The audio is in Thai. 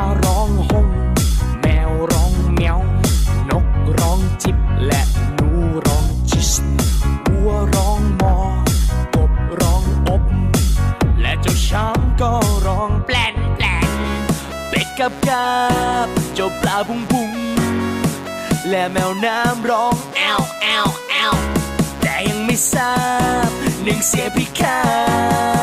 าร้องฮงแมวร้องแมวนกร้องจิบและหนูร้องจิสวัวร้องมอกบร้องอบและเจ้าช้างก็ร้องแปลนแปลนเป็ดกับกาบเจ้าปลาบุ้งบุ้งและแมวน้ำร้องแอวแอวแอวแต่ยังไม่ทราบหนึ่งเสียงพิฆาต